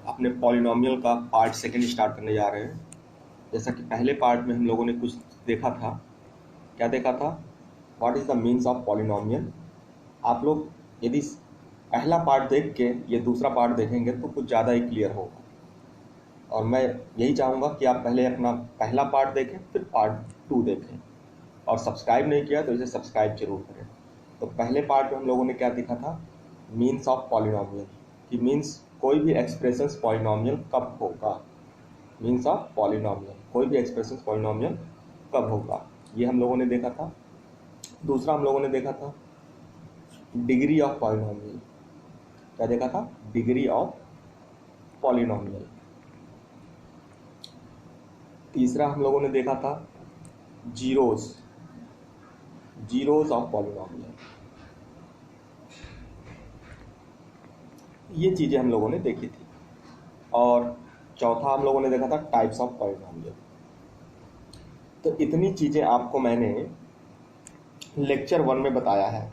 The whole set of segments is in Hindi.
अपने पॉलिनोमियल का पार्ट सेकंड स्टार्ट करने जा रहे हैं। जैसा कि पहले पार्ट में हम लोगों ने कुछ देखा था। क्या देखा था? What is the means of polynomial. आप लोग यदि पहला पार्ट देख के ये दूसरा पार्ट देखेंगे तो कुछ ज़्यादा ही क्लियर होगा, और मैं यही चाहूँगा कि आप पहले अपना पहला पार्ट देखें फिर पार्ट 2 देखें, और सब्सक्राइब नहीं किया तो इसे सब्सक्राइब जरूर करें। तो पहले पार्ट में हम लोगों ने क्या देखा था? मीन्स ऑफ पॉलिनोमियल, कि मीन्स कोई भी एक्सप्रेशंस पॉलिनोमियल कब होगा। मीन्स ऑफ पॉलिनोमियल, कोई भी एक्सप्रेशंस पॉलिनोमियल कब होगा, ये हम लोगों ने देखा था। दूसरा हम लोगों ने देखा था डिग्री ऑफ पॉलिनोमियल। क्या देखा था? Degree of polynomial. तीसरा हम लोगों ने देखा था जीरोज ऑफ पॉलिनोमियल। ये चीजें हम लोगों ने देखी थी। और चौथा हम लोगों ने देखा था टाइप्स ऑफ पॉलिनोमियल। तो इतनी चीजें आपको मैंने लेक्चर 1 में बताया है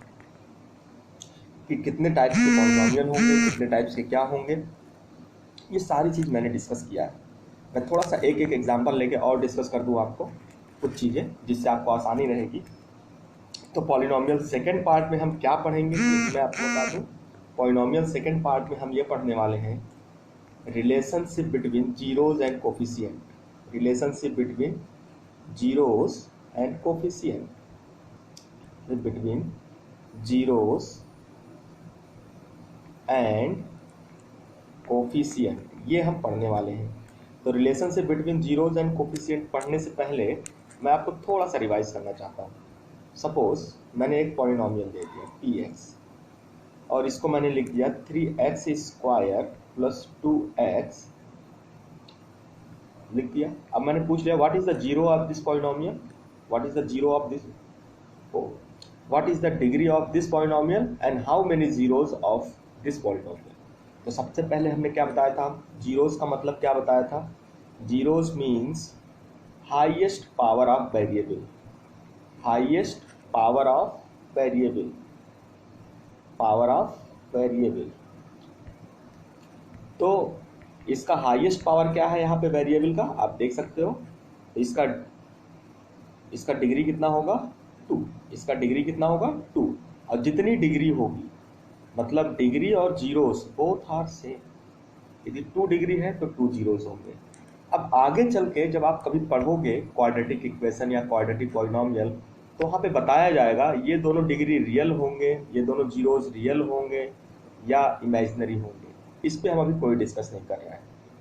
कि कितने टाइप्स के पॉलिनोमियल होंगे, कितने टाइप्स के क्या होंगे, ये सारी चीज मैंने डिस्कस किया है। मैं थोड़ा सा एक एक एग्जांपल लेके और डिस्कस कर दूं आपको कुछ चीजें, जिससे आपको आसानी रहेगी। तो पॉलिनोमियल सेकंड पार्ट में हम क्या पढ़ेंगे मैं आपको बता दूं। पॉलिनोमियल सेकंड पार्ट में हम ये पढ़ने वाले हैं relationship between zeros and coefficient. Relationship between zeros and coefficient, between zeros and coefficient, ये हम पढ़ने वाले हैं। तो relationship between zeros and coefficient पढ़ने से पहले मैं आपको थोड़ा सा रिवाइज करना चाहता हूँ। सपोज मैंने एक पॉलिनोमियल दे दिया px, और इसको मैंने लिख दिया 3x स्क्वायर प्लस 2x लिख दिया। अब मैंने पूछ लिया what is the zero of this polynomial, what is the zero of this, what is the degree of this polynomial and how many zeros of this polynomial. तो सबसे पहले हमने क्या बताया था? जीरोज का मतलब क्या बताया था? Zeros means highest power of variable, highest power of variable, power of variable. तो इसका हाईएस्ट पावर क्या है यहाँ पे वेरिएबल का, आप देख सकते हो। इसका डिग्री कितना होगा? 2। इसका डिग्री कितना होगा? 2। और जितनी डिग्री होगी, मतलब डिग्री और जीरोस बोथ आर सेम। यदि 2 डिग्री है तो 2 जीरोस होंगे। अब आगे चल के जब आप कभी पढ़ोगे क्वाड्रेटिक इक्वेशन या क्वाड्रेटिक पॉलिनोमियल, तो वहाँ पे बताया जाएगा ये दोनों डिग्री रियल होंगे, ये दोनों जीरोस रियल होंगे या इमेजिनरी होंगे। इस पे हम अभी कोई डिस्कस नहीं कर रहे हैं।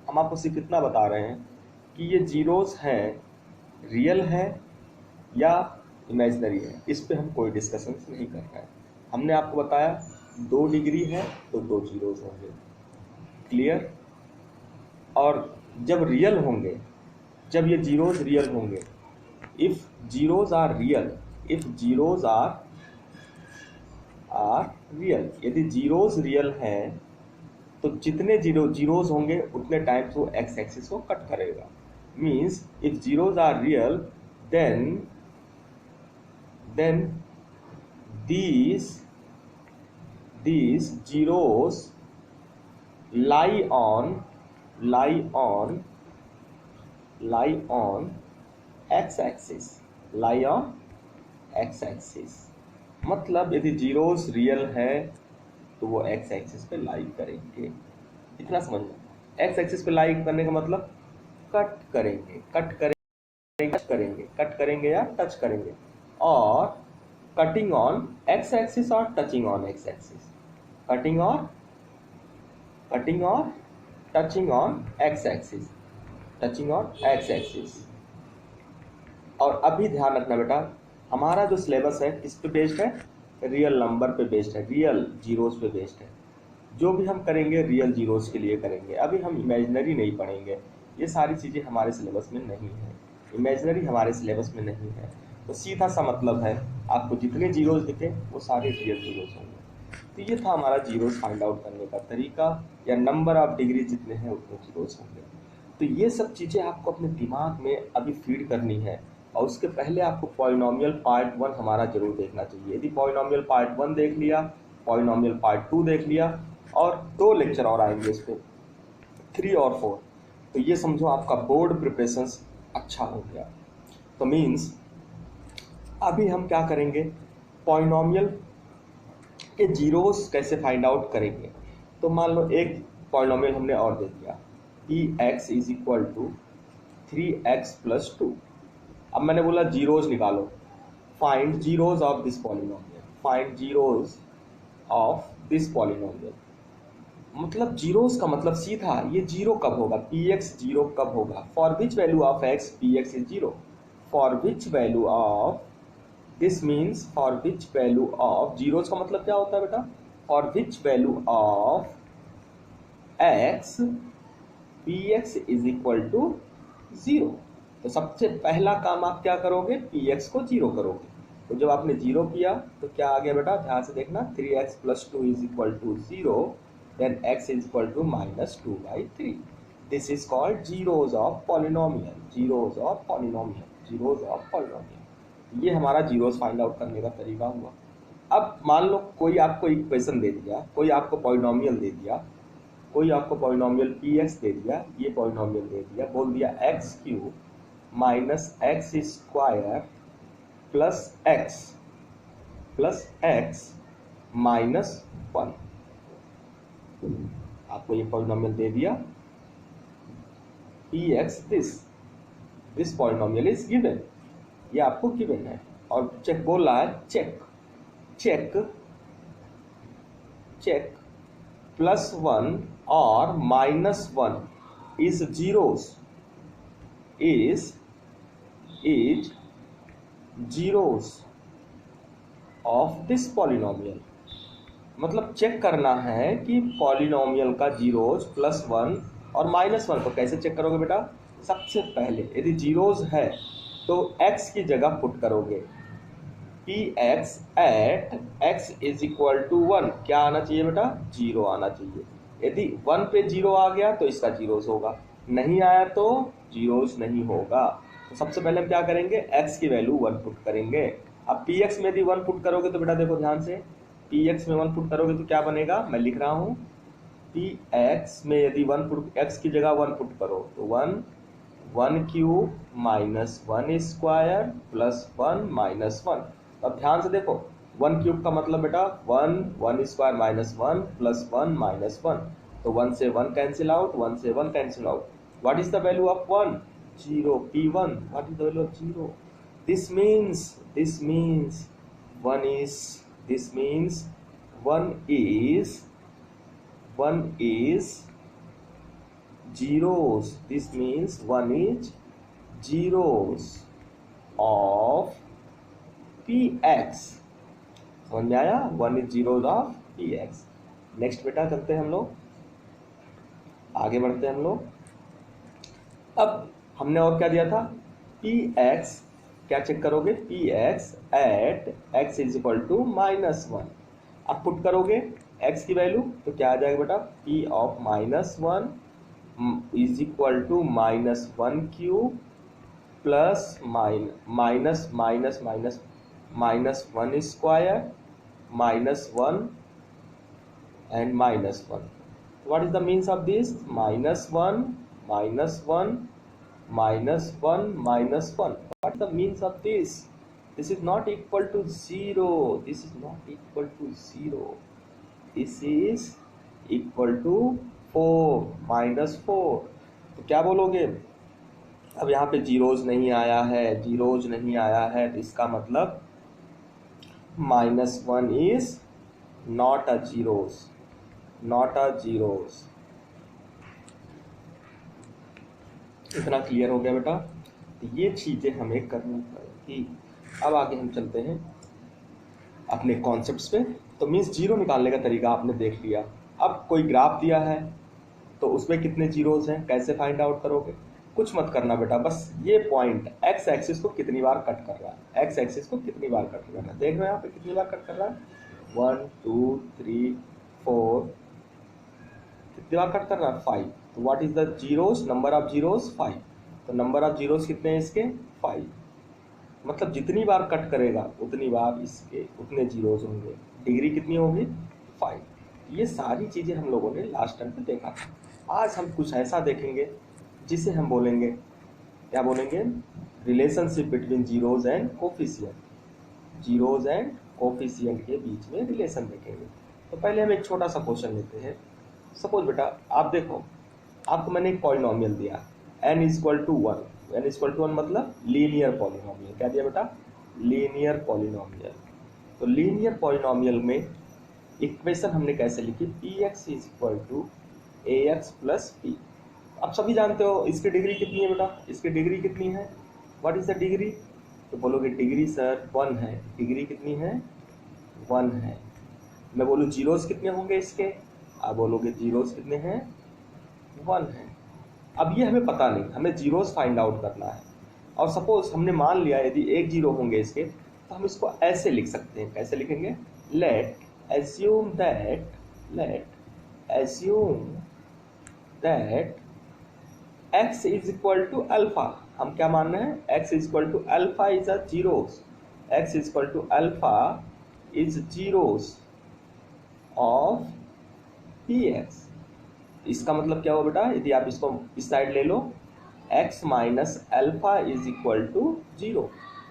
हम आपको सिर्फ इतना बता रहे हैं कि ये जीरोस हैं, रियल है या इमेजिनरी है, इस पे हम कोई डिस्कशन नहीं कर रहे हैं। हमने आपको बताया 2 डिग्री है तो 2 जीरोस होंगे, क्लियर। और जब रियल होंगे, जब ये जीरोस रियल होंगे, if zeros are real, if zeros are real, यदि जीरोस रियल हैं तो जितने जीरोस होंगे उतने टाइम्स वो एक्स एक्सिस को कट करेगा। Means if zeros are real then these zeros lie on x axis, lie on x axis। मतलब यदि जीरोस रियल है तो वो x एक्सिस पे लाई करेंगे। इतना समझना। x एक्सिस पे लाई करने का मतलब कट करेंगे, कट करेंगे या टच करेंगे। और कटिंग ऑन x एक्सिस और touching on x axis, cutting और touching on x axis, touching on x axis. और अभी ध्यान रखना बेटा, हमारा जो सिलेबस है किस पे बेस्ड है? रियल नंबर पे बेस्ड है, रियल जीरोस पे बेस्ड है। जो भी हम करेंगे रियल जीरोस के लिए करेंगे। अभी हम इमेजिनरी नहीं पढ़ेंगे, ये सारी चीज़ें हमारे सिलेबस में नहीं है, इमेजिनरी हमारे सिलेबस में नहीं है। तो सीधा सा मतलब है आपको जितने जीरोस दिखे वो सारे रियल जीरोस होंगे। तो ये था हमारा जीरोस फाइंड आउट करने का तरीका, या नंबर ऑफ डिग्री जितने हैं उतने जीरोस होंगे। तो ये सब चीज़ें आपको अपने दिमाग में अभी फीड करनी है। और उसके पहले आपको पॉलिनोमियल पार्ट 1 हमारा जरूर देखना चाहिए। यदि पॉलिनोमियल पार्ट 1 देख लिया, पॉलिनोमियल पार्ट 2 देख लिया, और 2 लेक्चर और आएंगे इस पर, 3 और 4। तो ये समझो आपका बोर्ड प्रिपरेशन अच्छा हो गया। तो मीन्स अभी हम क्या करेंगे, पॉलिनॉमियल के जीरोस कैसे फाइंड आउट करेंगे। तो मान लो एक पॉलिनॉमियल हमने और दे दिया, p x is equal to 3x+2। अब मैंने बोला जीरोस निकालो, find zeros of this polynomial, find zeros of this polynomial. मतलब जीरोस का मतलब सीधा ये जीरो कब होगा, पी एक्स जीरो कब होगा, for which value of x p x is zero, for which value of, this means for which value of, zeros का मतलब क्या होता है बेटा, for which value of x p x is equal to zero. तो सबसे पहला काम आप क्या करोगे, पी एक्स को जीरो करोगे। तो जब आपने जीरो किया तो क्या आ गया बेटा, ध्यान से देखना, 3x+2 is equal to zero, then x is equal to -2/3। This is called zeros of polynomial, zeros of polynomial, zeros of polynomial. ये हमारा जीरोज फाइंड आउट करने का तरीका हुआ। अब मान लो कोई आपको इक्वेशन दे दिया, कोई आपको पॉलिनोमियल दे दिया, कोई आपको पॉलिनोमियल पी एक्स दे दिया, ये पॉलिनोमियल दे दिया, बोल दिया x³ -x² प्लस x -1। आपको ये पॉलिनोमियल दे दिया p x, this polynomial is given, ये आपको गिवन है। और चेक बोल रहा है, चेक चेक चेक +1 और -1 is zeros, is zeros of this polynomial। मतलब चेक करना है कि पॉलिनोमियल का जीरोस +1 और -1 को कैसे चेक करोगे बेटा, सबसे पहले यदि जीरोस है तो x की जगह पुट करोगे, p x at x is equal to 1, क्या आना चाहिए बेटा, 0 आना चाहिए। यदि 1 पे 0 आ गया तो इसका जीरोस होगा, नहीं आया तो जीरोस नहीं होगा। तो सबसे पहले हम क्या करेंगे, x की वैल्यू 1 पुट करेंगे। अब पी एक्स में यदि 1 पुट करोगे तो बेटा देखो ध्यान से, पी एक्स में 1 पुट करोगे तो क्या बनेगा, मैं लिख रहा हूँ, पी एक्स में यदि 1 पुट, x की जगह 1 पुट करो तो 1³ -1² +1 -1। अब ध्यान से देखो, 1³ का मतलब बेटा 1, 1² -1 +1 -1। तो 1 से 1 कैंसिल आउट, 1 से 1 cancel out. What is the value of 1, 0, p1। What is the value of 0, this means 1 is, this means 1 is zeros, this means 1 is zeros of px। समझ में आया, 1 is zeros of px। Next बेटा चलते हैं हम लोग, आगे बढ़ते हैं हम लोग। अब हमने और क्या दिया था, px, क्या चेक करोगे, px at x is equal to -1। अब पुट करोगे x की वैल्यू तो क्या आ जाएगा बेटा, p of -1 is equal to -1³ plus minus minus minus -1² -1 and -1। What is the means of this, -1 -1 -1 -1। What is the means of this, this is not equal to 0, this is not equal to 0, this is equal to 4 -4। तो क्या बोलोगे, अब यहाँ पे जीरोज नहीं आया है, जीरोज नहीं आया है, तो इसका मतलब -1 is not a zeros, not a zeros। इतना क्लियर हो गया बेटा, तो ये चीज़ें हमें करनी पड़ेगी। अब आगे हम चलते हैं अपने कॉन्सेप्ट्स पे। तो मीन्स जीरो निकालने का तरीका आपने देख लिया। अब कोई ग्राफ दिया है तो उसमें कितने जीरोज हैं, कैसे फाइंड आउट करोगे, कुछ मत करना बेटा, बस ये पॉइंट एक्स एक्सिस को कितनी बार कट कर रहा है, एक्स एक्सिस को कितनी बार कट कर रहा है, देख रहे हो यहाँ पे कितनी बार कट कर रहा है, 1 2 3 4, कितनी बार कट कर रहा है, 5। तो what is the zeros, number of zeros 5। तो नंबर ऑफ जीरोस कितने हैं इसके, 5। मतलब जितनी बार कट करेगा उतनी बार इसके उतने जीरोस होंगे, डिग्री कितनी होगी, 5। ये सारी चीज़ें हम लोगों ने लास्ट टाइम पे देखा था। आज हम कुछ ऐसा देखेंगे जिसे हम बोलेंगे, क्या बोलेंगे, relationship between zeros and coefficient. Zeros and coefficient के बीच में रिलेशन देखेंगे। तो पहले हम एक छोटा सा क्वेश्चन लेते हैं। सपोज बेटा आप देखो, आपको मैंने एक पॉलिनोमियल दिया n equal to one. n equal to one मतलब लीनियर पॉलिनोमियल। क्या दिया बेटा? Linear polynomial. तो लीनियर पॉलिनोमियल में इक्वेशन हमने कैसे लिखी? P x is equal to A x plus p. आप सभी जानते हो इसकी डिग्री कितनी है बेटा? इसकी डिग्री कितनी है? What is the degree? तो बोलोगे डिग्री सर 1 है। डिग्री कितनी है? 1 है। मैं बोलूँ जीरोस कितने होंगे इसके? आप बोलोगे जीरोस कितने हैं? 1 है। अब ये हमें पता नहीं, हमें जीरोस फाइंड आउट करना है। और सपोज हमने मान लिया यदि एक जीरो होंगे इसके, तो हम इसको ऐसे लिख सकते हैं। कैसे लिखेंगे? Let assume that x is equal to alpha. हम क्या मान रहे हैं? x is equal to alpha is a zeros. x is equal to alpha is zeros of px। इसका मतलब क्या हुआ बेटा? यदि आप इसको इस साइड ले लो, x minus alpha is equal to zero.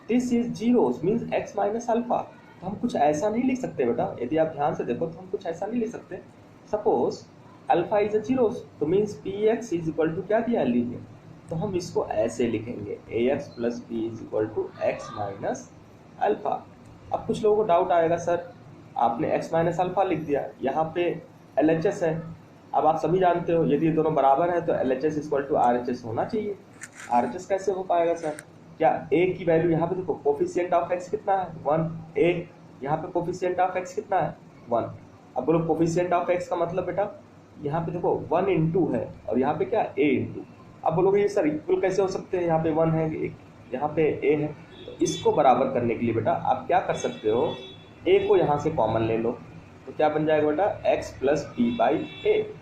This is zeros means x minus alpha. तो हम कुछ ऐसा नहीं लिख सकते बेटा। यदि आप ध्यान से देखो तो हम कुछ ऐसा नहीं लिख सकते। Suppose alpha is a zeros, तो means P x is equal to क्या दिया? लीजिए, तो हम इसको ऐसे लिखेंगे A x plus P is equal to x minus alpha. अब कुछ लोगों को डाउट आएगा, सर आपने एक्स माइनस अल्फा लिख दिया, यहाँ पे एल एच एस है। अब आप सभी जानते हो यदि ये दोनों बराबर है तो L H S equal to R H S होना चाहिए। आर एच एस कैसे हो पाएगा सर? क्या ए की वैल्यू यहाँ पे देखो, कोफिशिएंट ऑफ एक्स कितना है? 1। ए यहाँ पे कोफिशिएंट ऑफ एक्स कितना है? 1। अब बोलो कोफिशिएंट ऑफ एक्स का मतलब बेटा यहाँ पे देखो 1 इंटू है और यहाँ पे क्या? ए इंटू। अब बोलोगे ये सर इक्वल कैसे हो सकते हैं? यहाँ पे 1 है, यहाँ पे ए है। तो इसको बराबर करने के लिए बेटा आप क्या कर सकते हो? ए को यहाँ से कॉमन ले लो, तो क्या बन जाएगा बेटा? एक्स प्लस पी बाई ए।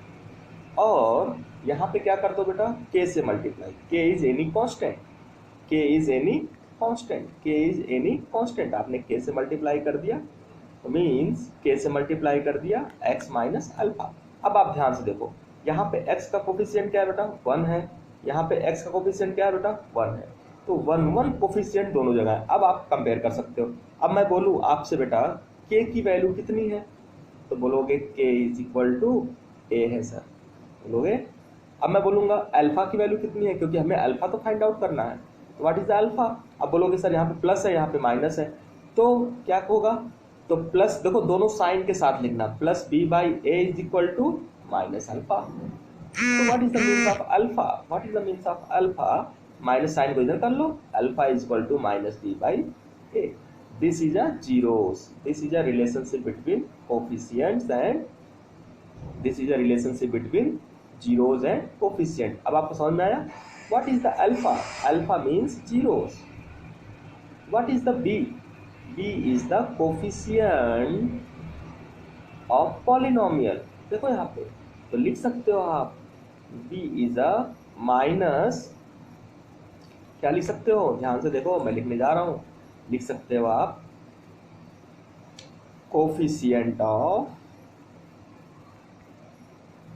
और यहाँ पे क्या कर दो बेटा? के से मल्टीप्लाई। के इज एनी कॉन्स्टेंट। के इज एनी कॉन्स्टेंट। के इज एनी कॉन्स्टेंट। आपने के से मल्टीप्लाई कर दिया, तो मीन्स के से मल्टीप्लाई कर दिया एक्स माइनस अल्फा। अब आप ध्यान से देखो, यहाँ पे x का कोफिशिएंट क्या है बेटा? 1 है। यहाँ पे x का कोफिशिएंट क्या है बेटा? 1 है। तो 1 कोफिशिएंट दोनों जगह है। अब आप कंपेयर कर सकते हो। अब मैं बोलूँ आपसे बेटा k की वैल्यू कितनी है, तो बोलोगे k is equal to a है सर, बोलोगे। अब मैं बोलूँगा अल्फा की वैल्यू कितनी है, क्योंकि हमें अल्फा तो फाइंड आउट करना है। तो व्हाट इज द अल्फा? अब बोलोगे सर यहाँ पे प्लस है, यहाँ पे माइनस है, तो क्या होगा? तो प्लस देखो दोनों साइन के साथ लिखना, plus B by A is equal to minus alpha. तो what is the means of alpha? What is the means of alpha? Minus sign को इधर कर लो, alpha is equal to minus B by A. This is a zeros. This is a relationship between coefficients and this is a relationship between zeros and coefficient. अब आपको समझ में आया? What is the alpha? Alpha means zeros. What is the b? b is the coefficient of polynomial। देखो यहाँ पे तो लिख सकते हो आप b is a माइनस, क्या लिख सकते हो? ध्यान से देखो, मैं लिखने जा रहा हूँ। लिख सकते हो आप कोफिशिएंट ऑफ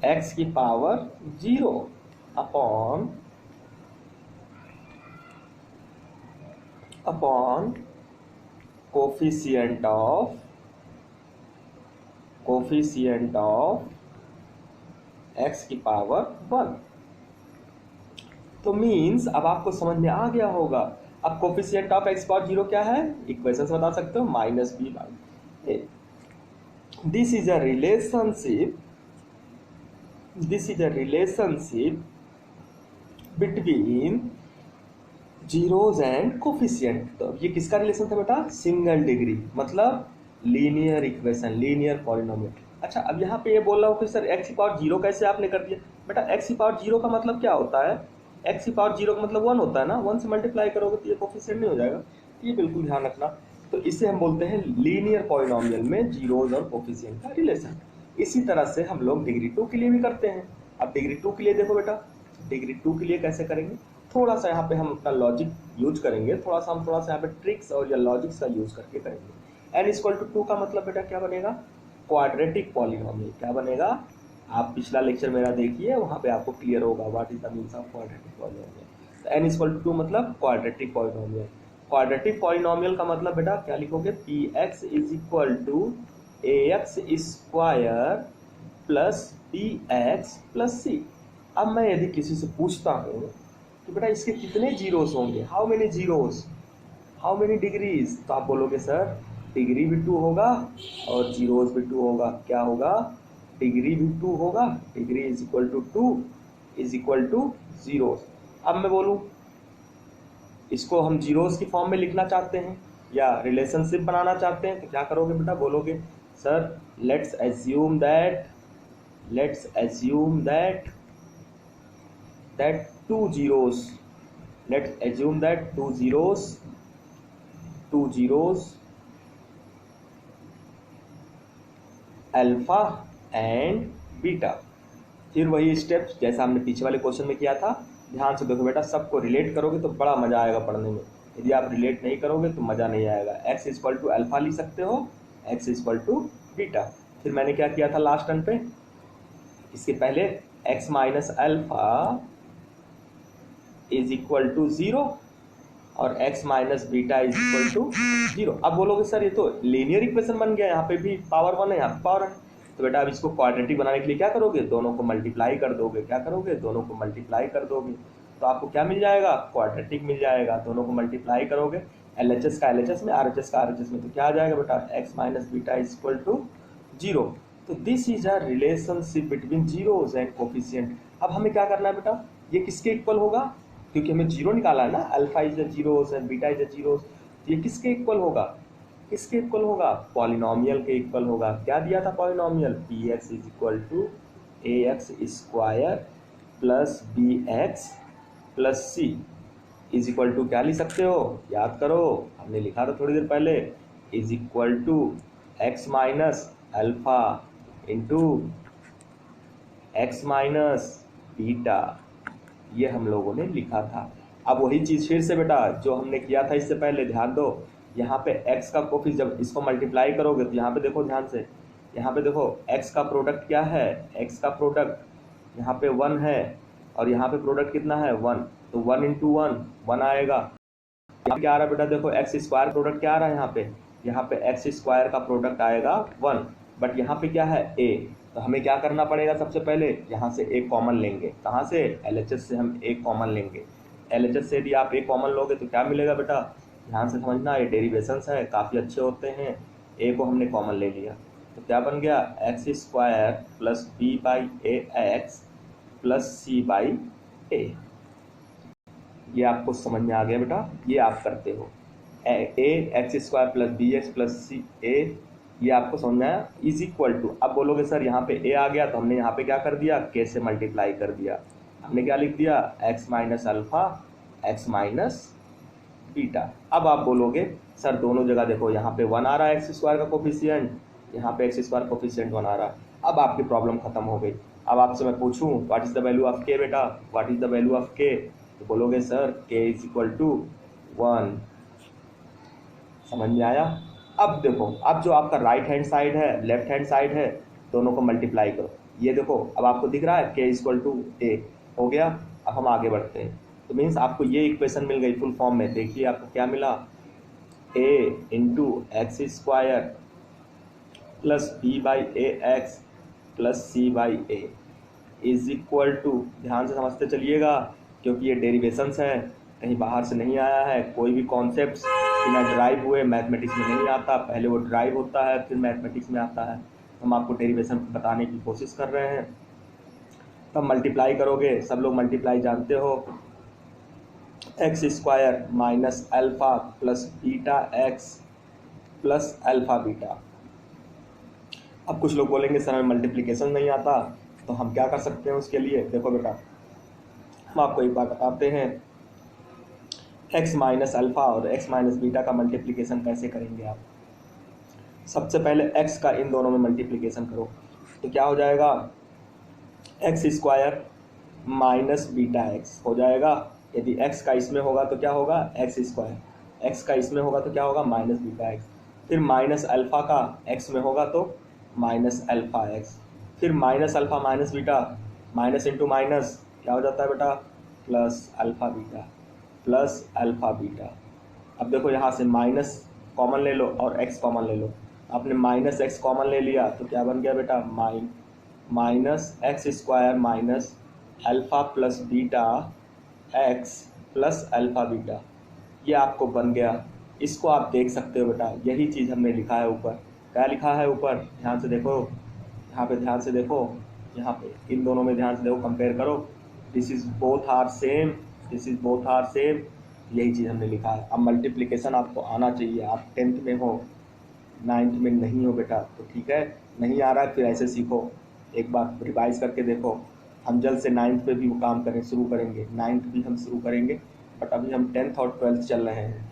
x की power 0 upon coefficient of x की पावर 1। तो मीन्स अब आपको समझ में आ गया होगा। अब कोफिशिएंट ऑफ x पावर 0 क्या है? इक्वेशन बता सकते हो, minus B by A. This is a relationship between zeros and coefficient. तो ये किसका रिलेशन था बेटा? सिंगल डिग्री, मतलब लीनियर इक्वेशन, लीनियर पॉलिनोमियल। अच्छा, अब यहाँ पे ये बोल रहा हूँ कि सर x की पावर 0 कैसे आपने कर दिया? बेटा x की पावर 0 का मतलब क्या होता है? x की पावर 0 का मतलब 1 होता है ना। 1 से मल्टीप्लाई करोगे तो ये कोफिशिएंट नहीं हो जाएगा। ये बिल्कुल ध्यान रखना। तो इसे हम बोलते हैं लीनियर पॉलिनोमियल में जीरोज और कोफिशिएंट का रिलेशन। इसी तरह से हम लोग डिग्री 2 के लिए भी करते हैं। अब डिग्री 2 के लिए देखो बेटा, डिग्री 2 के लिए कैसे करेंगे? थोड़ा सा यहाँ पे हम अपना लॉजिक यूज करेंगे, थोड़ा सा यहाँ पे ट्रिक्स और या लॉजिक्स का यूज करके करेंगे। n इक्वल टू 2 का मतलब बेटा क्या बनेगा? Quadratic polynomial. क्या बनेगा? आप पिछला लेक्चर मेरा देखिए, वहाँ पे आपको क्लियर होगा what is the means of quadratic polynomial. तो n इक्वल टू 2 मतलब क्वाड्रेटिक पॉलिनोमियल। क्वाड्रेटिक पॉलिनोमियल का मतलब बेटा क्या लिखोगे, P x is equal to A x square plus B x plus C. अब मैं यदि किसी से पूछता हूँ कि बेटा इसके कितने जीरोस होंगे, how many zeros, how many degrees, तो आप बोलोगे सर डिग्री भी 2 होगा और जीरोस भी 2 होगा। क्या होगा, डिग्री भी 2 होगा, degree is equal to 2 is equal to zeros. अब मैं बोलूँ इसको हम जीरोस की फॉर्म में लिखना चाहते हैं या रिलेशनशिप बनाना चाहते हैं, तो क्या करोगे बेटा, बोलोगे sir let's assume that two zeros, let's assume that two zeros alpha and beta. फिर वही स्टेप्स जैसा हमने पीछे वाले क्वेश्चन में किया था। ध्यान से देखो बेटा, सबको रिलेट करोगे तो बड़ा मजा आएगा पढ़ने में, यदि आप रिलेट नहीं करोगे तो मजा नहीं आएगा। एक्स इक्वल टू अल्फा लिख सकते हो, एक्स इक्वल टू बीटा। फिर मैंने क्या किया था लास्ट टर्म पे, इसके पहले x minus alpha is equal to 0 और x minus beta is equal to 0। अब बोलोगे सर ये तो लीनियर इक्वेशन बन गया, यहाँ पे भी पावर 1 है, यहाँ पे पावर है। तो बेटा अब इसको क्वाड्रेटिक बनाने के लिए क्या करोगे, दोनों को मल्टीप्लाई कर दोगे। क्या करोगे, दोनों को मल्टीप्लाई कर दोगे, तो आपको क्या मिल जाएगा, क्वाड्रेटिक मिल जाएगा। दोनों को मल्टीप्लाई करोगे, LHS का LHS में, RHS का RHS में, तो क्या आ जाएगा बेटा, x minus beta is equal to 0। तो this is a relationship between zeros and coefficient. अब हमें क्या करना है बेटा, ये किसके इक्वल होगा, क्योंकि हमें जीरो निकाला है ना, alpha is a zeros and beta is a zeros. तो ये किसके इक्वल होगा, किसके इक्वल होगा, पॉलिनोमियल के इक्वल होगा। क्या दिया था polynomial, p x is equal to A x square plus B x plus c is equal to क्या लिख सकते हो, याद करो हमने लिखा था थोड़ी देर पहले, is equal to x minus alpha into x minus beta, ये हम लोगों ने लिखा था। अब वही चीज़ फिर से बेटा जो हमने किया था इससे पहले, ध्यान दो, यहाँ पे x का कोफिशिएंट जब इसको मल्टीप्लाई करोगे तो यहाँ पे देखो ध्यान से, यहाँ पे देखो x का प्रोडक्ट क्या है, x का प्रोडक्ट यहाँ पे 1 है और यहाँ पे प्रोडक्ट कितना है 1, तो 1 इंटू 1 आएगा। यहाँ क्या आ रहा है बेटा, देखो एक्स स्क्वायर प्रोडक्ट क्या आ रहा है, यहाँ पे एक्स स्क्वायर का प्रोडक्ट आएगा 1, बट यहाँ पे क्या है a, तो हमें क्या करना पड़ेगा, सबसे पहले यहाँ से एक कॉमन लेंगे। कहाँ से, LHS से हम एक कॉमन लेंगे। LHS से यदि आप एक कॉमन लोगे तो क्या मिलेगा बेटा, ध्यान से समझना, ये डेरिवेशंस है काफ़ी अच्छे होते हैं। a को हमने कॉमन ले लिया तो क्या बन गया, X square plus B by A x plus C by A. ये आपको समझ में आ गया बेटा, ये आप करते हो A x square plus B x plus C A, ये आपको समझ में आया, इज इक्वल टू। अब बोलोगे सर यहाँ पे ए आ गया तो हमने यहाँ पे क्या कर दिया, के से मल्टीप्लाई कर दिया। हमने क्या लिख दिया, x minus alpha x minus beta. अब आप बोलोगे सर दोनों जगह देखो, यहाँ पे 1 आ रहा है एक्स स्क्वायर का कोफिशिएंट, यहाँ पे एक्स स्क्वायर कोफिशिएंट 1 आ रहा है। अब आपकी प्रॉब्लम खत्म हो गई। अब आपसे मैं पूछूं what is the value of के बेटा, what is the value of के, तो बोलोगे सर के इज इक्वल टू 1। समझ में आया। अब देखो, अब जो आपका राइट हैंड साइड है लेफ्ट हैंड साइड है, दोनों को मल्टीप्लाई करो। ये देखो अब आपको दिख रहा है के इज इक्वल टू ए हो गया। अब हम आगे बढ़ते हैं, तो मीन्स आपको ये इक्वेशन मिल गई फुल फॉर्म में। देखिए आपको क्या मिला, A into X square plus B by A x plus C by A is equal to, ध्यान से समझते चलिएगा क्योंकि ये डेरिवेशंस है, कहीं बाहर से नहीं आया है। कोई भी कॉन्सेप्ट बिना ड्राइव हुए मैथमेटिक्स में नहीं आता, पहले वो ड्राइव होता है फिर मैथमेटिक्स में आता है। हम आपको डेरिवेशन बताने की कोशिश कर रहे हैं। तब मल्टीप्लाई करोगे, सब लोग मल्टीप्लाई जानते हो, x square minus alpha plus beta X plus alpha beta. अब कुछ लोग बोलेंगे सर हमें मल्टीप्लिकेशन नहीं आता, तो हम क्या कर सकते हैं उसके लिए। देखो बेटा हम आपको एक बात बताते हैं, x माइनस अल्फ़ा और x माइनस बीटा का मल्टीप्लिकेशन कैसे करेंगे आप। सबसे पहले x का इन दोनों में मल्टीप्लिकेशन करो तो क्या हो जाएगा, x square minus beta x हो जाएगा। यदि x का इसमें होगा तो क्या होगा, एक्स स्क्वायर, x का इसमें होगा तो क्या होगा, माइनस बीटा एक्स। फिर माइनस अल्फ़ा का x में होगा तो माइनस अल्फ़ा एक्स। फिर minus alpha minus beta, minus into minus क्या हो जाता है बेटा, plus alpha beta, plus alpha beta. अब देखो यहाँ से माइनस कॉमन ले लो और एक्स कॉमन ले लो। आपने माइनस एक्स कॉमन ले लिया तो क्या बन गया बेटा, minus x square minus alpha plus beta X plus alpha beta, ये आपको बन गया। इसको आप देख सकते हो बेटा, यही चीज़ हमने लिखा है ऊपर। क्या लिखा है ऊपर, ध्यान से देखो, यहाँ पे ध्यान से देखो, यहाँ पे इन दोनों में ध्यान से देखो, कंपेयर करो। This is both are same, this is both are same, यही चीज़ हमने लिखा है। अब मल्टीप्लिकेशन आपको आना चाहिए। आप 10th में हो, 9th में नहीं हो बेटा तो ठीक है, नहीं आ रहा है फिर ऐसे सीखो, एक बार रिवाइज करके देखो। हम जल्द से 9th पे भी वो काम करें शुरू करेंगे, 9th भी हम शुरू करेंगे, बट अभी हम 10th और 12th चल रहे हैं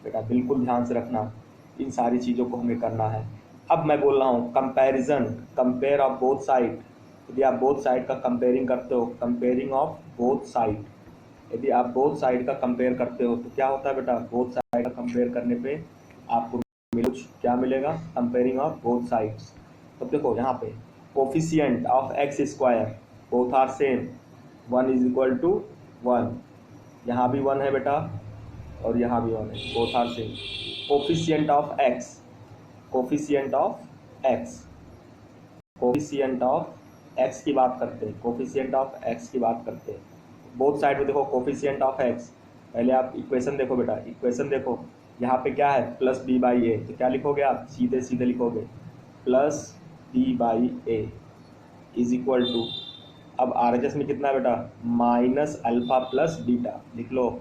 बेटा। बिल्कुल ध्यान से रखना, इन सारी चीज़ों को हमें करना है। अब मैं बोल रहा हूँ comparison, compare of both side. यदि आप बोथ साइड का कंपेयरिंग करते हो, कंपेयरिंग ऑफ बोथ साइड, यदि आप बोथ साइड का कंपेयर करते हो तो क्या होता है बेटा, बोथ साइड का कंपेयर करने पे आपको कुछ क्या मिलेगा, कंपेयरिंग ऑफ बोथ साइड्स। तो देखो यहाँ पे coefficient of x square both are same, 1 is equal to 1, यहाँ भी 1 है बेटा और यहाँ भी 1 है, both are same. Coefficient of x, coefficient of x, coefficient of x की बात करते हैं, कोफिशिएंट ऑफ एक्स की बात करते हैं। बोथ साइड में देखो कोफिशिएंट ऑफ एक्स, पहले आप इक्वेशन देखो बेटा, इक्वेशन देखो, यहाँ पे क्या है प्लस बी बाई ए, तो क्या लिखोगे आप, सीधे सीधे लिखोगे plus B by A is equal to, अब RHS में कितना है बेटा, माइनस अल्फ़ा प्लस बीटा, लिख लो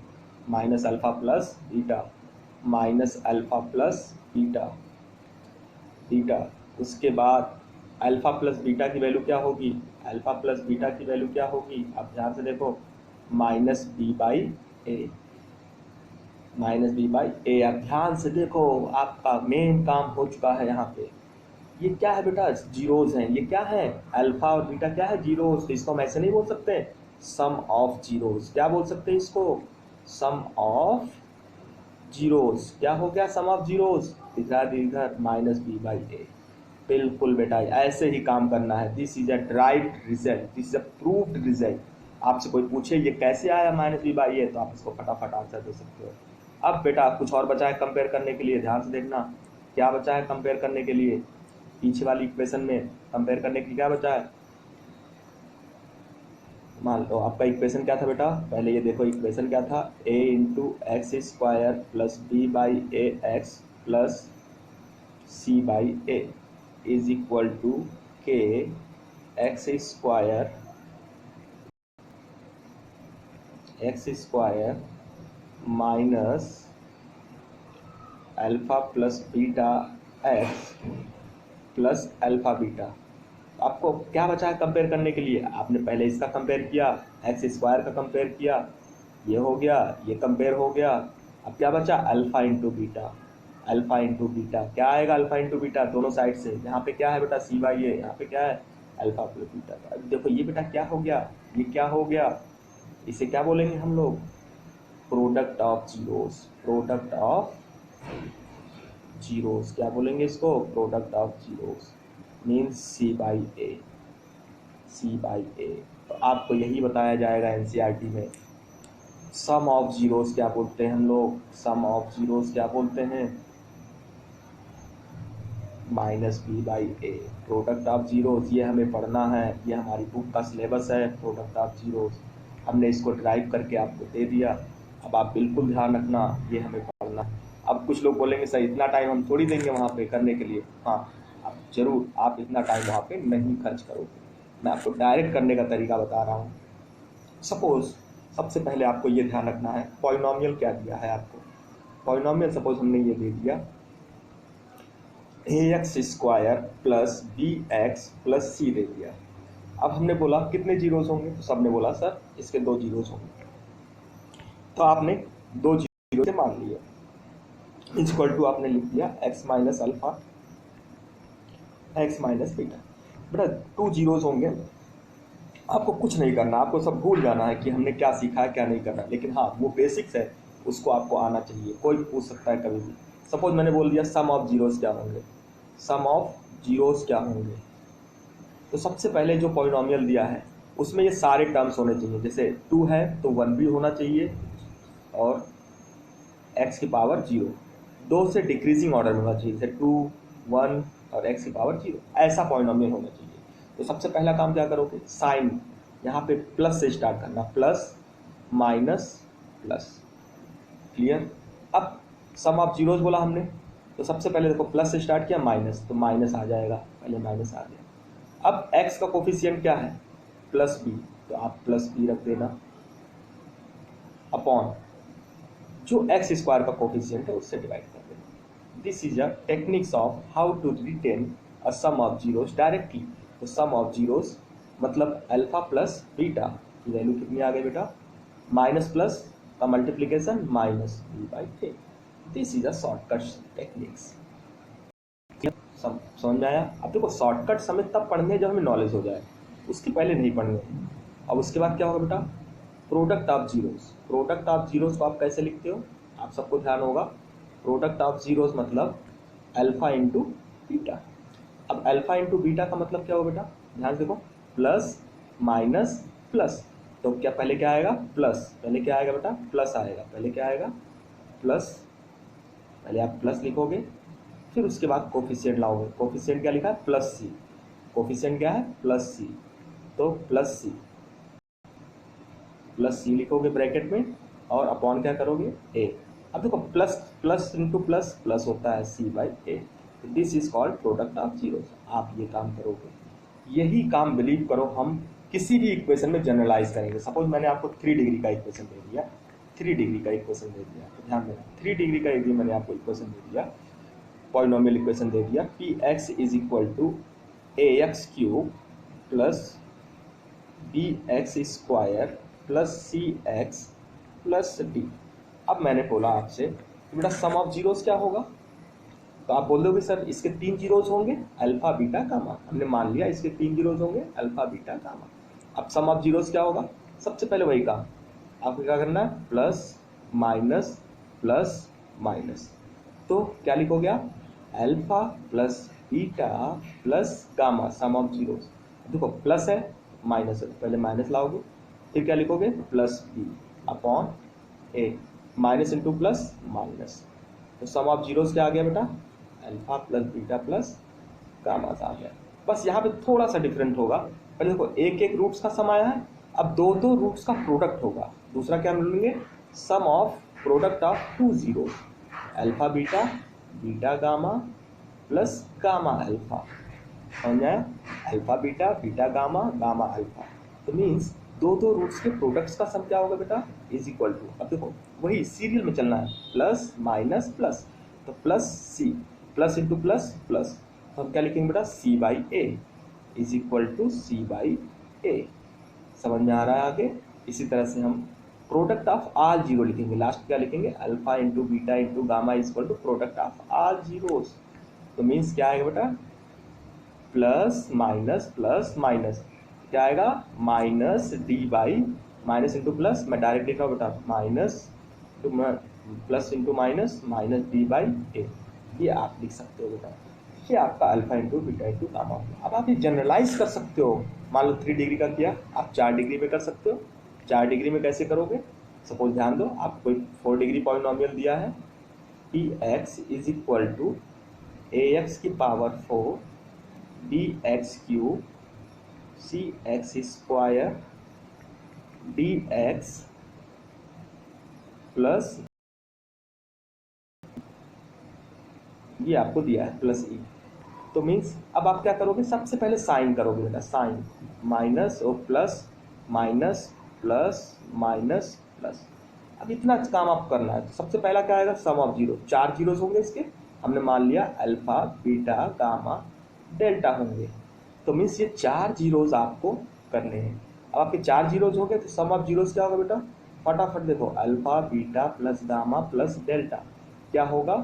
minus alpha plus beta, minus alpha plus beta, beta. उसके बाद अल्फ़ा प्लस बीटा की वैल्यू क्या होगी, अल्फ़ा प्लस बीटा की वैल्यू क्या होगी, आप ध्यान से देखो, minus B by A, minus B by A. आप ध्यान से देखो, आपका मेन काम हो चुका है यहाँ पे। ये क्या है बेटा, जीरोज हैं, ये क्या है, अल्फा और बीटा क्या है, जीरोज। तो इसको हम ऐसे नहीं बोल सकते, सम ऑफ जीरोज, क्या बोल सकते हैं इसको, सम ऑफ जीरोज। क्या हो गया, सम ऑफ जीरोज, दिख रहा है इधर माइनस बी बाई ए। बिल्कुल बेटा, ऐसे ही काम करना है। This is a right result, this is a proved result. आपसे कोई पूछे ये कैसे आया माइनस बी बाई ए, तो आप इसको फटाफट आंसर दे सकते हो। अब बेटा कुछ और बचा है कंपेयर करने के लिए, ध्यान से देखना क्या बचा है कंपेयर करने के लिए, पीछे वाली इक्वेशन में कंपेयर करने के लिए क्या बचा है। मान लो आपका इक्वेशन क्या था बेटा, पहले ये देखो इक्वेशन क्या था, a into X square plus B by A x plus C by A is equal to K X square minus alpha plus beta X plus alpha beta. आपको क्या बचा है कंपेयर करने के लिए, आपने पहले इसका कंपेयर किया, एक्स स्क्वायर का कंपेयर किया, ये हो गया, ये कंपेयर हो गया। अब क्या बचा, alpha into beta, alpha into beta क्या आएगा, अल्फ़ा इंटू बीटा दोनों साइड से। यहाँ पे क्या है बेटा, सी बाई ए, यहाँ पे क्या है अल्फ़ा प्लस बीटा। अब देखो ये बेटा क्या हो गया, ये क्या हो गया, इसे क्या बोलेंगे हम लोग, product of zeros, product of zeros, क्या बोलेंगे इसको, product of zeros means C by A, C by A. तो आपको यही बताया जाएगा एनसीईआरटी में। सम ऑफ जीरोस क्या बोलते हैं हम लोग, सम ऑफ जीरोस क्या बोलते हैं, minus B by a. Product of zeros ये हमें पढ़ना है, ये हमारी बुक का सिलेबस है, प्रोडक्ट ऑफ जीरोस हमने इसको ड्राइव करके आपको दे दिया। अब आप बिल्कुल ध्यान रखना, ये हमें पढ़ना है। अब कुछ लोग बोलेंगे सर इतना टाइम हम थोड़ी देंगे वहाँ पे करने के लिए, हाँ आप जरूर, आप इतना टाइम वहाँ पे नहीं खर्च करोगे। मैं आपको डायरेक्ट करने का तरीका बता रहा हूँ। सपोज सबसे पहले आपको ये ध्यान रखना है, पॉलिनॉमियल क्या दिया है आपको, पॉलिनॉमियल सपोज हमने ये दे दिया ax square plus B x plus C दे दिया। अब हमने बोला कितने जीरोस होंगे, तो सबने बोला सर इसके 2 जीरोस होंगे, तो आपने 2 जीरो से मान लिया, इक्वल टू आपने लिख दिया x minus alpha x minus beta. बेटा 2 जीरोस होंगे, आपको कुछ नहीं करना, आपको सब भूल जाना है कि हमने क्या सीखा है क्या नहीं करना, लेकिन हाँ वो बेसिक्स है उसको आपको आना चाहिए। कोई भी पूछ सकता है कभी भी। सपोज मैंने बोल दिया सम ऑफ जीरोस क्या होंगे, सम ऑफ जीरोस क्या होंगे, तो सबसे पहले जो पॉलिनोमियल दिया है उसमें ये सारे टर्म्स होने चाहिए। जैसे 2 है तो 1 भी होना चाहिए और x की पावर 0, 2 से डिक्रीजिंग ऑर्डर में होना चाहिए, जैसे 2, 1 और x की पावर 0, ऐसा पॉलिनोमियल होना चाहिए। तो सबसे पहला काम क्या करोगे, साइन यहाँ पे प्लस से स्टार्ट करना, प्लस माइनस प्लस, क्लियर। अब सम ऑफ जीरोज बोला हमने, तो सबसे पहले देखो प्लस से स्टार्ट किया, माइनस, तो माइनस आ जाएगा, पहले माइनस आ गया। अब x का कोफिशिएंट क्या है, प्लस बी, तो आप प्लस बी रख देना, अपॉन जो एक्स स्क्वायर का कोफिशिएंट है उससे डिवाइड कर देना। This is a techniques of how to written a sum of zeros directly. तो सम ऑफ जीरोज मतलब अल्फा प्लस बीटा की वैल्यू कितनी आ गई बेटा, माइनस प्लस का multiplication minus B by A. This is a shortcut techniques. समझ में आया। अब देखो शॉर्टकट समय तब पढ़ने जब हमें नॉलेज हो जाए, उसके पहले नहीं पढ़ने। अब उसके बाद क्या होगा बेटा, product of zeros. Product of zeros को आप कैसे लिखते हो, आप सबको ध्यान होगा। प्रोडक्ट ऑफ जीरोज मतलब अल्फा इंटू बीटा। अब अल्फा इंटू बीटा का मतलब क्या होगा बेटा, ध्यान देखो, प्लस माइनस प्लस, तो क्या पहले क्या आएगा, प्लस, पहले क्या आएगा बेटा, प्लस आएगा, पहले क्या आएगा, प्लस, पहले आप प्लस लिखोगे, फिर उसके बाद कोफिशिएंट लाओगे। कोफिशिएंट क्या लिखा है, प्लस सी, कोफिशिएंट क्या है, प्लस सी, तो प्लस सी, प्लस सी लिखोगे ब्रैकेट में, और अपॉन क्या करोगे, ए। अब देखो plus plus into plus plus होता है C by A, this is called product of zeros. आप ये काम करोगे, यही काम बिलीव करो हम किसी भी इक्वेशन में जनरलाइज करेंगे। सपोज मैंने आपको 3 डिग्री का इक्वेशन दे दिया, 3 डिग्री का इक्वेशन दे दिया, तो ध्यान देना 3 डिग्री का एक मैंने आपको इक्वेशन दे दिया, पॉलिनोमियल इक्वेशन दे दिया, p x is equal to A x cube plus B x square plus c x plus d. अब मैंने बोला आपसे कि बेटा सम ऑफ जीरोस क्या होगा, तो आप बोल दोगे सर इसके 3 जीरोस होंगे, अल्फा बीटा गामा। हमने मान लिया इसके 3 जीरोस होंगे, अल्फा बीटा गामा। अब सम ऑफ जीरोस क्या होगा, सबसे पहले वही काम, आपको क्या करना है, प्लस माइनस प्लस माइनस, तो क्या लिखोगे आप, alpha plus beta plus gamma, sum of zeros. देखो प्लस है माइनस है, पहले माइनस लाओगे, फिर क्या लिखोगे, plus B upon A, minus into plus minus, तो सम ऑफ जीरोस क्या आ गया बेटा, alpha plus beta plus gamma आ गया। बस यहाँ पे थोड़ा सा डिफरेंट होगा, पहले देखो एक एक रूट्स का सम आया है, अब दो दो रूट्स का प्रोडक्ट होगा। दूसरा क्या मिलेंगे, sum of product of 2 zero, alpha beta beta gamma plus gamma alpha, समझ आया, alpha beta beta gamma gamma alpha. तो मीन्स दो दो रूट्स के प्रोडक्ट्स का सम क्या होगा बेटा, इज इक्वल टू, अब देखो वही सीरियल में चलना है, प्लस माइनस प्लस, तो plus C, plus into plus plus, तो हम क्या लिखेंगे बेटा, C by A is equal to C by A. समझ में आ रहा है आगे। इसी तरह से हम प्रोडक्ट ऑफ आल जीरो लिखेंगे, लास्ट क्या लिखेंगे, alpha into beta into gamma is equal to product of all zeros. तो मीन्स क्या आएगा बेटा, प्लस माइनस क्या आएगा, minus D by, minus into plus, मैं डायरेक्ट लिखा बेटा, minus to plus into minus minus D by A, ये आप लिख सकते हो बेटा। ये आपका alpha into beta into gamma. अब आप ये जनरलाइज कर सकते हो, मान लो 3 डिग्री का किया, आप 4 डिग्री में कर सकते हो। 4 डिग्री में कैसे करोगे, सपोज ध्यान दो, आपको 4 डिग्री पॉलिनोमियल दिया है, P x is equal to A X की power 4 B X cube C X square D X plus, ये आपको दिया है प्लस ई। तो मीन्स अब आप क्या करोगे, सबसे पहले साइन करोगे बेटा, साइन माइनस और plus minus plus minus plus. अब इतना काम आपको करना है। तो सबसे पहला क्या आएगा, सम ऑफ जीरो, 4 जीरोस होंगे इसके, हमने मान लिया अल्फा बीटा गामा डेल्टा होंगे, तो मीन्स ये 4 जीरोस आपको करने हैं। अब आपके 4 जीरोस हो गए, तो सम ऑफ जीरोस क्या होगा बेटा, फटाफट देखो, alpha beta plus gamma plus delta क्या होगा,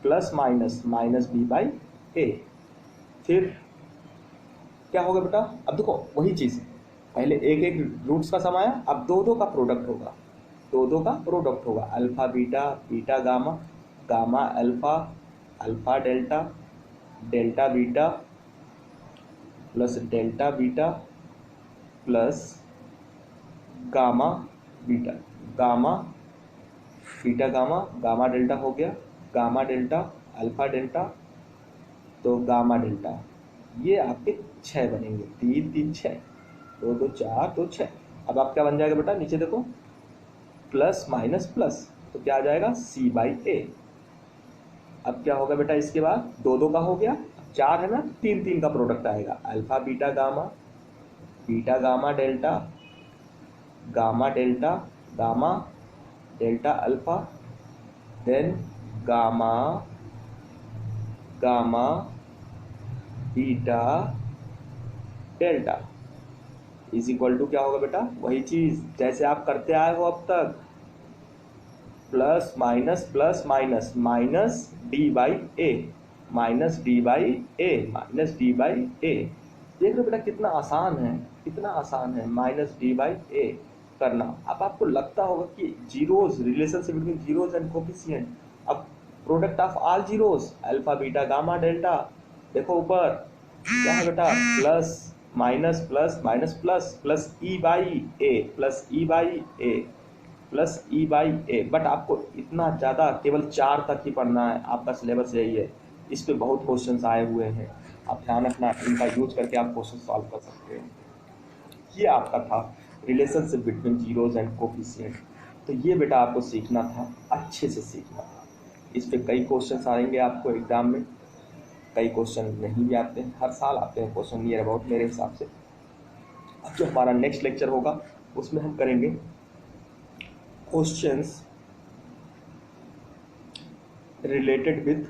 plus minus minus B by A. फिर क्या होगा बेटा, अब देखो वही चीज़, पहले एक एक रूट्स का सम आया, अब दो दो का प्रोडक्ट होगा, दो दो का प्रोडक्ट होगा, alpha beta beta gamma gamma alpha alpha delta delta beta plus delta beta plus gamma beta, gamma beta gamma, gamma delta हो गया, गामा डेल्टा अल्फा डेल्टा, तो गामा डेल्टा, ये आपके 6 बनेंगे, 3 3 6, 2 2 4 2 6। अब आप क्या बन जाएगा बेटा, नीचे देखो प्लस माइनस प्लस, तो क्या आ जाएगा सी बाई ए। अब क्या होगा बेटा, इसके बाद 2 2 का हो गया, 4 है ना, 3 3 का प्रोडक्ट आएगा, alpha beta delta, gamma delta, gamma delta alpha, then gamma gamma beta delta is equal to क्या होगा बेटा, वही चीज जैसे आप करते आए हो अब तक, plus minus minus D by A, minus D by A, minus D by A. देख लो बेटा कितना आसान है, कितना आसान है माइनस डी बाई ए करना। अब आपको लगता होगा कि zeros, relationship between zeros and coefficient, अब product of all zeros alpha beta gamma delta, देखो ऊपर क्या है बेटा, plus minus plus minus plus plus E by A, plus E by A, plus E by A. But आपको इतना ज़्यादा केवल 4 तक ही पढ़ना है, आपका सिलेबस यही है। इस पे बहुत क्वेश्चंस आए हुए हैं, आप ध्यान रखना, इनका यूज करके आप क्वेश्चन सॉल्व कर सकते हैं। ये आपका था relationship between zeros and coefficient. तो ये बेटा आपको सीखना था, अच्छे से सीखना था। इस पे कई क्वेश्चन आएंगे आपको एग्जाम में, कई क्वेश्चन नहीं भी आते हैं, हर साल आते हैं क्वेश्चन नियर अबाउट मेरे हिसाब से। अब जो हमारा नेक्स्ट लेक्चर होगा उसमें हम करेंगे questions related with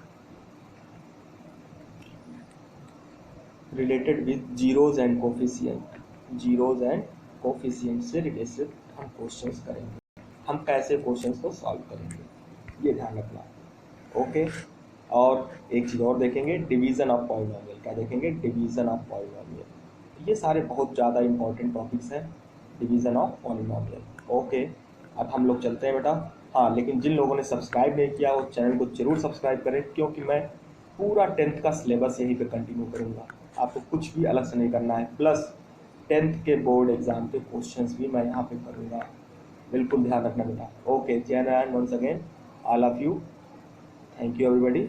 zeros and coefficient, zeros and coefficient से रिलेटेड हम क्वेश्चंस करेंगे, हम कैसे क्वेश्चंस को सॉल्व करेंगे, ये ध्यान रखना। ओके, और एक चीज़ और देखेंगे, डिवीज़न ऑफ पॉलिनोमियल। क्या देखेंगे, डिवीज़न ऑफ पॉलिनोमियल। ये सारे बहुत ज़्यादा इंपॉर्टेंट टॉपिक्स हैं, डिवीज़न ऑफ पॉलिनोमियल। ओके, अब हम लोग चलते हैं बेटा। हाँ, लेकिन जिन लोगों ने सब्सक्राइब नहीं किया वो चैनल को जरूर सब्सक्राइब करें, क्योंकि मैं पूरा 10th का सिलेबस यहीं पे कंटिन्यू करूँगा, आपको कुछ भी अलग से नहीं करना है। प्लस 10th के बोर्ड एग्जाम के क्वेश्चंस भी मैं यहाँ पे करूँगा, बिल्कुल ध्यान रखना बेटा। ओके, जय Narayan, once again all of you, thank you everybody.